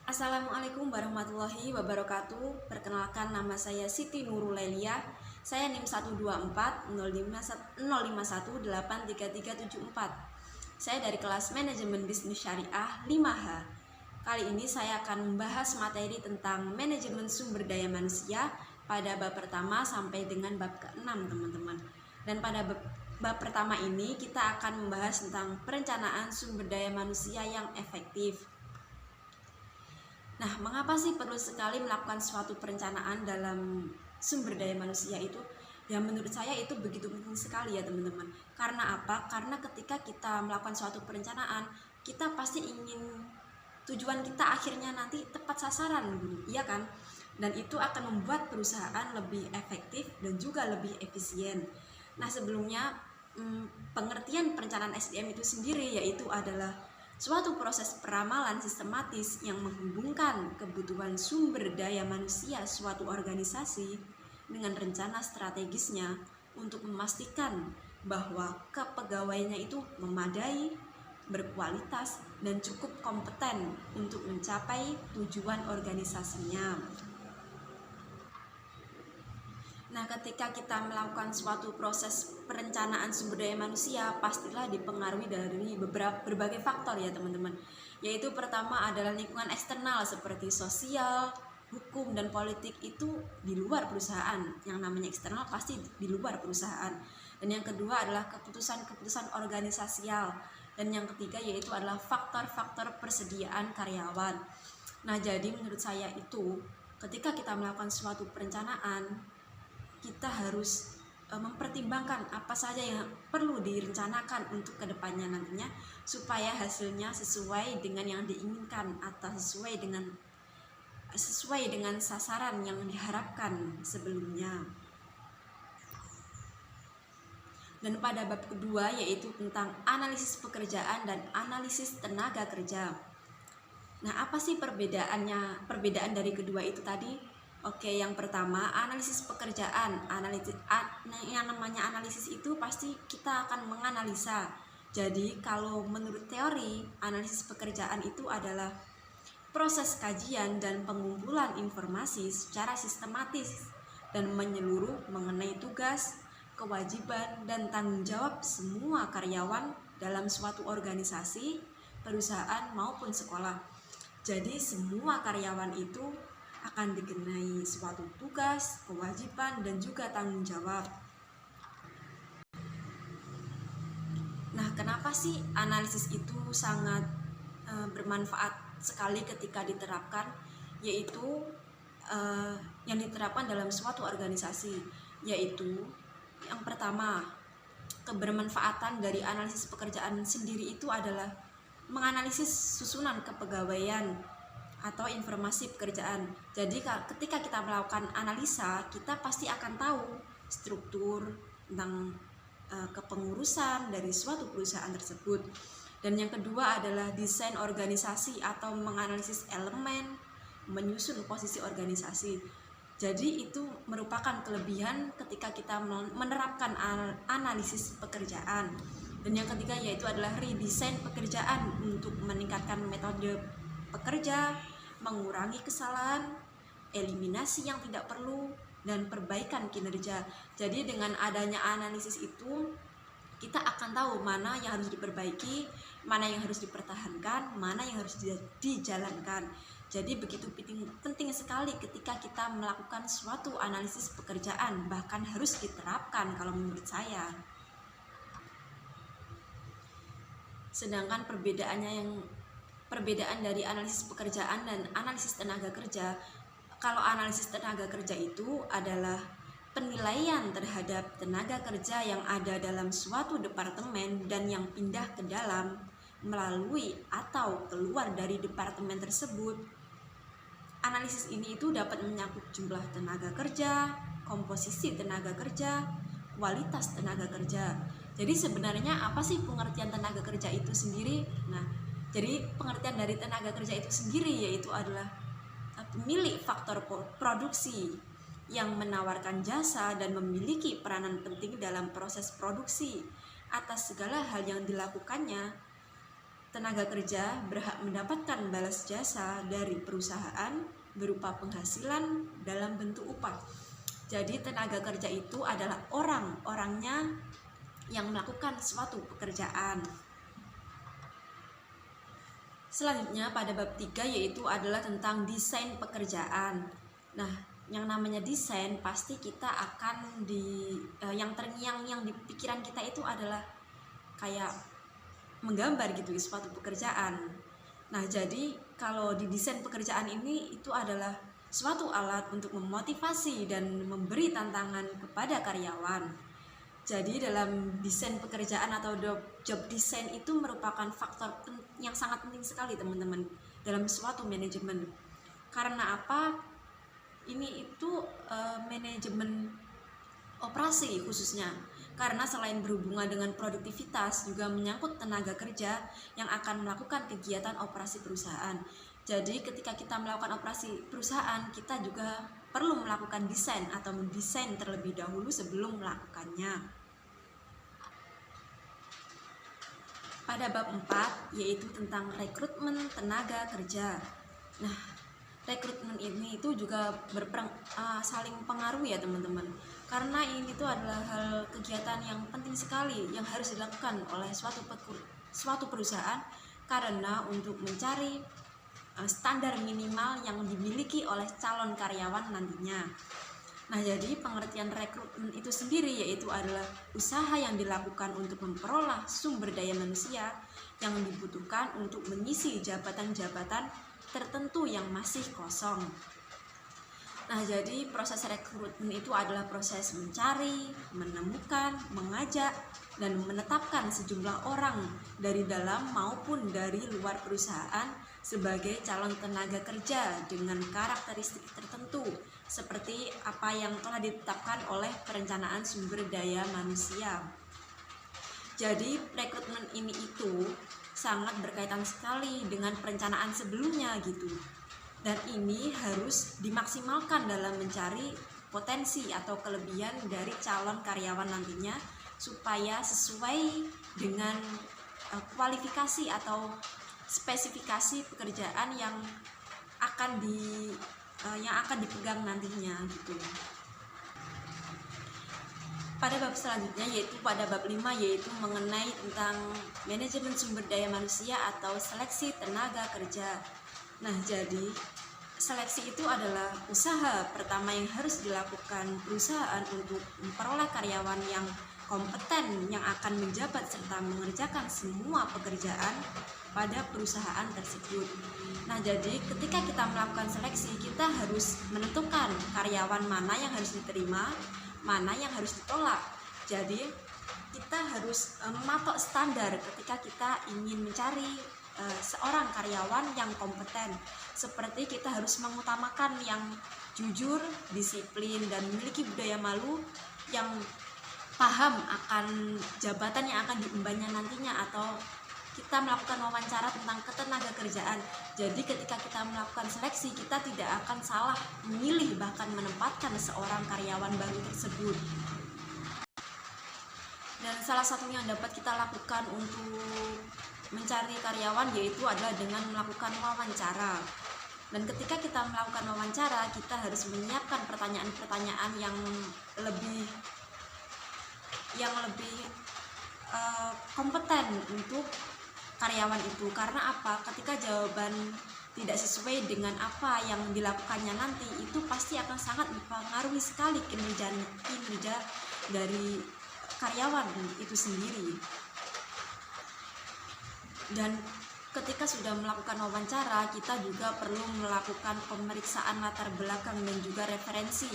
Assalamualaikum warahmatullahi wabarakatuh. Perkenalkan, nama saya Siti Nurul Lelia. Saya NIM 12405183374. Saya dari kelas Manajemen Bisnis Syariah 5H. Kali ini saya akan membahas materi tentang manajemen sumber daya manusia pada bab pertama sampai dengan bab ke-6, teman-teman. Dan pada bab pertama ini kita akan membahas tentang perencanaan sumber daya manusia yang efektif. Nah, mengapa sih perlu sekali melakukan suatu perencanaan dalam sumber daya manusia itu? Ya, menurut saya itu begitu penting sekali ya, teman-teman. Karena apa? Karena ketika kita melakukan suatu perencanaan, kita pasti ingin tujuan kita akhirnya nanti tepat sasaran, iya kan? Dan itu akan membuat perusahaan lebih efektif dan juga lebih efisien. Nah, sebelumnya pengertian perencanaan SDM itu sendiri yaitu adalah suatu proses peramalan sistematis yang menghubungkan kebutuhan sumber daya manusia suatu organisasi dengan rencana strategisnya untuk memastikan bahwa kepegawaiannya itu memadai, berkualitas, dan cukup kompeten untuk mencapai tujuan organisasinya. Nah, ketika kita melakukan suatu proses perencanaan sumber daya manusia, pastilah dipengaruhi dari berbagai faktor ya, teman-teman. Yaitu pertama adalah lingkungan eksternal seperti sosial, hukum, dan politik itu di luar perusahaan. Yang namanya eksternal pasti di luar perusahaan. Dan yang kedua adalah keputusan-keputusan organisasial. Dan yang ketiga yaitu adalah faktor-faktor persediaan karyawan. Nah, jadi menurut saya itu ketika kita melakukan suatu perencanaan, kita harus mempertimbangkan apa saja yang perlu direncanakan untuk kedepannya nantinya supaya hasilnya sesuai dengan yang diinginkan atau sesuai dengan sasaran yang diharapkan sebelumnya. Dan pada bab kedua yaitu tentang analisis pekerjaan dan analisis tenaga kerja. Nah, apa sih perbedaan dari kedua itu tadi? Oke, yang pertama analisis pekerjaan. Yang namanya analisis itu pasti kita akan menganalisa. Jadi kalau menurut teori, analisis pekerjaan itu adalah proses kajian dan pengumpulan informasi secara sistematis dan menyeluruh mengenai tugas, kewajiban, dan tanggung jawab semua karyawan dalam suatu organisasi, perusahaan maupun sekolah. Jadi semua karyawan itu akan dikenai suatu tugas, kewajiban, dan juga tanggung jawab. Nah, kenapa sih analisis itu sangat bermanfaat sekali ketika diterapkan? Yaitu yang diterapkan dalam suatu organisasi, yaitu yang pertama, kebermanfaatan dari analisis pekerjaan sendiri itu adalah menganalisis susunan kepegawaian atau informasi pekerjaan. Jadi ketika kita melakukan analisa, kita pasti akan tahu struktur tentang kepengurusan dari suatu perusahaan tersebut. Dan yang kedua adalah desain organisasi atau menganalisis elemen, menyusun posisi organisasi. Jadi itu merupakan kelebihan ketika kita menerapkan analisis pekerjaan. Dan yang ketiga yaitu adalah redesign pekerjaan untuk meningkatkan metode pekerja, mengurangi kesalahan, eliminasi yang tidak perlu, dan perbaikan kinerja. Jadi dengan adanya analisis itu, kita akan tahu mana yang harus diperbaiki, mana yang harus dipertahankan, mana yang harus dijalankan. Jadi begitu penting sekali ketika kita melakukan suatu analisis pekerjaan, bahkan harus diterapkan kalau menurut saya. Sedangkan perbedaan dari analisis pekerjaan dan analisis tenaga kerja. Kalau analisis tenaga kerja itu adalah penilaian terhadap tenaga kerja yang ada dalam suatu departemen dan yang pindah ke dalam, melalui atau keluar dari departemen tersebut. Analisis ini itu dapat menyangkut jumlah tenaga kerja, komposisi tenaga kerja, kualitas tenaga kerja. Jadi sebenarnya apa sih pengertian tenaga kerja itu sendiri? Nah, jadi pengertian dari tenaga kerja itu sendiri yaitu adalah pemilik faktor produksi yang menawarkan jasa dan memiliki peranan penting dalam proses produksi atas segala hal yang dilakukannya, tenaga kerja berhak mendapatkan balas jasa dari perusahaan berupa penghasilan dalam bentuk upah. Jadi tenaga kerja itu adalah orang-orangnya yang melakukan suatu pekerjaan. Selanjutnya pada bab 3 yaitu adalah tentang desain pekerjaan. Nah, yang namanya desain pasti kita akan yang terngiang yang di pikiran kita itu adalah kayak menggambar gitu di suatu pekerjaan. Nah, jadi kalau di desain pekerjaan ini itu adalah suatu alat untuk memotivasi dan memberi tantangan kepada karyawan. Jadi dalam desain pekerjaan atau job design itu merupakan faktor yang sangat penting sekali teman-teman dalam suatu manajemen. Karena apa? Ini itu manajemen operasi khususnya. Karena selain berhubungan dengan produktivitas juga menyangkut tenaga kerja yang akan melakukan kegiatan operasi perusahaan. Jadi ketika kita melakukan operasi perusahaan, kita juga perlu melakukan desain atau mendesain terlebih dahulu sebelum melakukannya. Pada bab 4 yaitu tentang rekrutmen tenaga kerja. Nah, rekrutmen ini itu juga saling mempengaruhi ya teman-teman. Karena ini tuh adalah hal kegiatan yang penting sekali yang harus dilakukan oleh suatu perusahaan karena untuk mencari standar minimal yang dimiliki oleh calon karyawan nantinya. Nah, jadi pengertian rekrutmen itu sendiri yaitu adalah usaha yang dilakukan untuk memperoleh sumber daya manusia yang dibutuhkan untuk mengisi jabatan-jabatan tertentu yang masih kosong. Nah, jadi proses rekrutmen itu adalah proses mencari, menemukan, mengajak, dan menetapkan sejumlah orang dari dalam maupun dari luar perusahaan sebagai calon tenaga kerja dengan karakteristik tertentu seperti apa yang telah ditetapkan oleh perencanaan sumber daya manusia. Jadi rekrutmen ini itu sangat berkaitan sekali dengan perencanaan sebelumnya gitu. Dan ini harus dimaksimalkan dalam mencari potensi atau kelebihan dari calon karyawan nantinya supaya sesuai dengan kualifikasi atau spesifikasi pekerjaan yang akan dipegang nantinya gitu. Pada bab selanjutnya yaitu pada bab 5 yaitu mengenai tentang manajemen sumber daya manusia atau seleksi tenaga kerja. Nah, jadi seleksi itu adalah usaha pertama yang harus dilakukan perusahaan untuk memperoleh karyawan yang kompeten yang akan menjabat serta mengerjakan semua pekerjaan pada perusahaan tersebut. Nah, jadi ketika kita melakukan seleksi, kita harus menentukan karyawan mana yang harus diterima, mana yang harus ditolak. Jadi kita harus mematok standar ketika kita ingin mencari seorang karyawan yang kompeten. Seperti kita harus mengutamakan yang jujur, disiplin, dan memiliki budaya malu, yang paham akan jabatan yang akan diembannya nantinya, atau kita melakukan wawancara tentang ketenaga kerjaan. Jadi ketika kita melakukan seleksi, kita tidak akan salah memilih bahkan menempatkan seorang karyawan baru tersebut. Dan salah satu yang dapat kita lakukan untuk mencari karyawan yaitu adalah dengan melakukan wawancara. Dan ketika kita melakukan wawancara, kita harus menyiapkan pertanyaan-pertanyaan yang lebih kompeten untuk karyawan itu. Karena apa? Ketika jawaban tidak sesuai dengan apa yang dilakukannya nanti, itu pasti akan sangat mempengaruhi sekali kinerja dari karyawan itu sendiri. Dan ketika sudah melakukan wawancara, kita juga perlu melakukan pemeriksaan latar belakang dan juga referensi.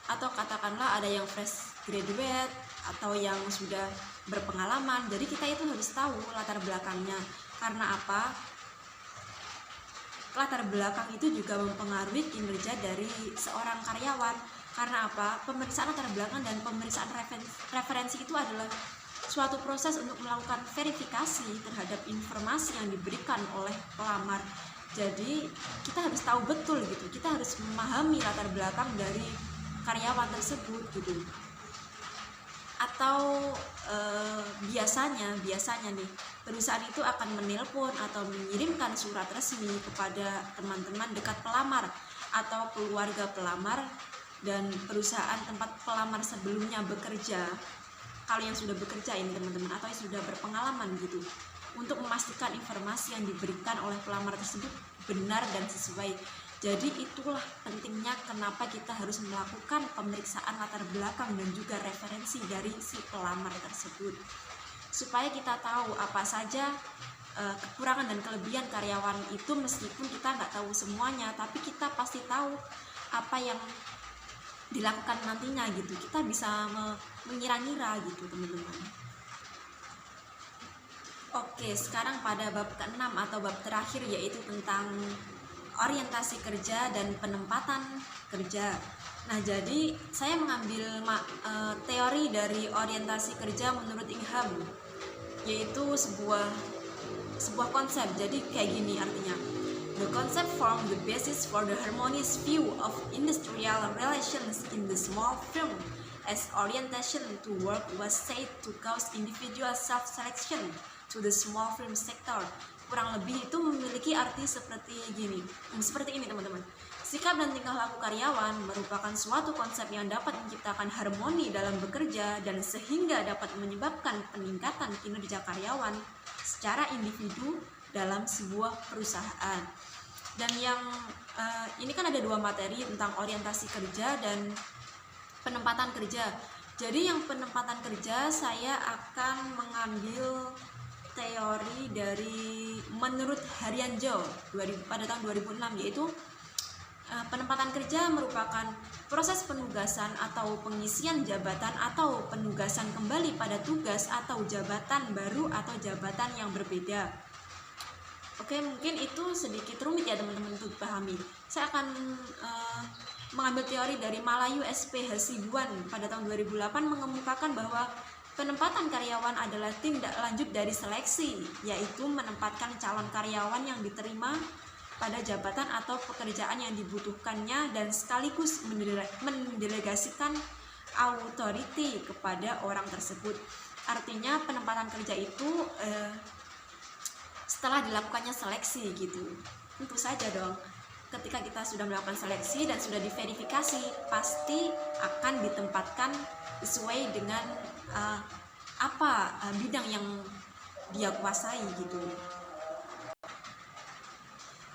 Atau katakanlah ada yang fresh graduate atau yang sudah berpengalaman. Jadi kita itu harus tahu latar belakangnya. Karena apa? Latar belakang itu juga mempengaruhi kinerja dari seorang karyawan. Karena apa? Pemeriksaan latar belakang dan pemeriksaan referensi itu adalah suatu proses untuk melakukan verifikasi terhadap informasi yang diberikan oleh pelamar. Jadi kita harus tahu betul gitu, kita harus memahami latar belakang dari karyawan tersebut gitu. Atau biasanya nih perusahaan itu akan menelpon atau mengirimkan surat resmi kepada teman-teman dekat pelamar atau keluarga pelamar dan perusahaan tempat pelamar sebelumnya bekerja, kalau yang sudah bekerja ini teman-teman, atau yang sudah berpengalaman gitu, untuk memastikan informasi yang diberikan oleh pelamar tersebut benar dan sesuai. Jadi itulah pentingnya kenapa kita harus melakukan pemeriksaan latar belakang dan juga referensi dari si pelamar tersebut, supaya kita tahu apa saja kekurangan dan kelebihan karyawan itu. Meskipun kita nggak tahu semuanya, tapi kita pasti tahu apa yang dilakukan nantinya gitu. Kita bisa mengira-ngira gitu teman-teman. Oke, sekarang pada bab ke-6 atau bab terakhir, yaitu tentang orientasi kerja dan penempatan kerja. Nah, jadi saya mengambil teori dari orientasi kerja menurut Ingham, yaitu sebuah konsep. Jadi kayak gini artinya: the concept form the basis for the harmonious view of industrial relations in the small firm, as orientation to work was said to cause individual self-selection to the small firm sector. Kurang lebih itu memiliki arti seperti ini teman-teman. Sikap dan tingkah laku karyawan merupakan suatu konsep yang dapat menciptakan harmoni dalam bekerja dan sehingga dapat menyebabkan peningkatan kinerja karyawan secara individu dalam sebuah perusahaan. Dan yang ini kan ada 2 materi tentang orientasi kerja dan penempatan kerja. Jadi yang penempatan kerja saya akan mengambil teori dari menurut Haryanjo pada tahun 2006, yaitu penempatan kerja merupakan proses penugasan atau pengisian jabatan atau penugasan kembali pada tugas atau jabatan baru atau jabatan yang berbeda. Oke, mungkin itu sedikit rumit ya teman-teman untuk dipahami. Saya akan mengambil teori dari Malayu SP Hasibuan pada tahun 2008, mengemukakan bahwa penempatan karyawan adalah tindak lanjut dari seleksi, yaitu menempatkan calon karyawan yang diterima pada jabatan atau pekerjaan yang dibutuhkannya dan sekaligus mendelegasikan authority kepada orang tersebut. Artinya penempatan kerja itu setelah dilakukannya seleksi gitu. Tentu saja dong, ketika kita sudah melakukan seleksi dan sudah diverifikasi, pasti akan ditempatkan sesuai dengan bidang yang dia kuasai gitu.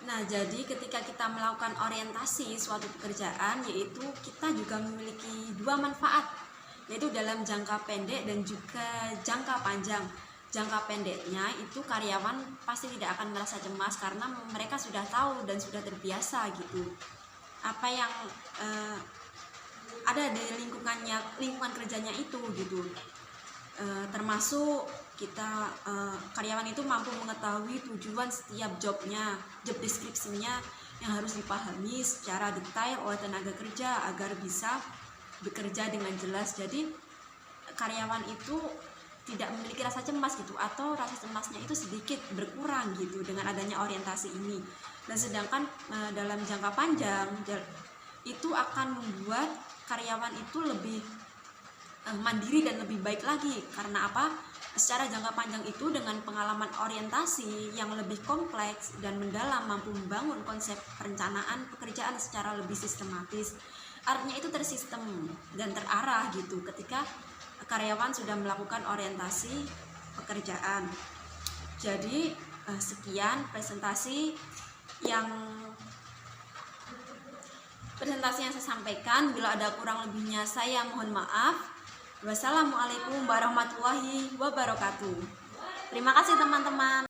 Nah, jadi ketika kita melakukan orientasi suatu pekerjaan, yaitu kita juga memiliki 2 manfaat, yaitu dalam jangka pendek dan juga jangka panjang. Jangka pendeknya itu karyawan pasti tidak akan merasa cemas karena mereka sudah tahu dan sudah terbiasa gitu apa yang ada di lingkungan kerjanya itu gitu. Termasuk kita karyawan itu mampu mengetahui tujuan setiap jobnya, job description-nya yang harus dipahami secara detail oleh tenaga kerja agar bisa bekerja dengan jelas. Jadi karyawan itu tidak memiliki rasa cemas gitu, atau rasa cemasnya itu sedikit berkurang gitu dengan adanya orientasi ini. Dan sedangkan dalam jangka panjang itu akan membuat karyawan itu lebih mandiri dan lebih baik lagi. Karena apa? Secara jangka panjang itu dengan pengalaman orientasi yang lebih kompleks dan mendalam, mampu membangun konsep perencanaan pekerjaan secara lebih sistematis. Artinya itu tersistem dan terarah gitu ketika karyawan sudah melakukan orientasi pekerjaan. Jadi sekian presentasi yang saya sampaikan. Bila ada kurang lebihnya saya mohon maaf. Wassalamualaikum warahmatullahi wabarakatuh. Terima kasih teman-teman.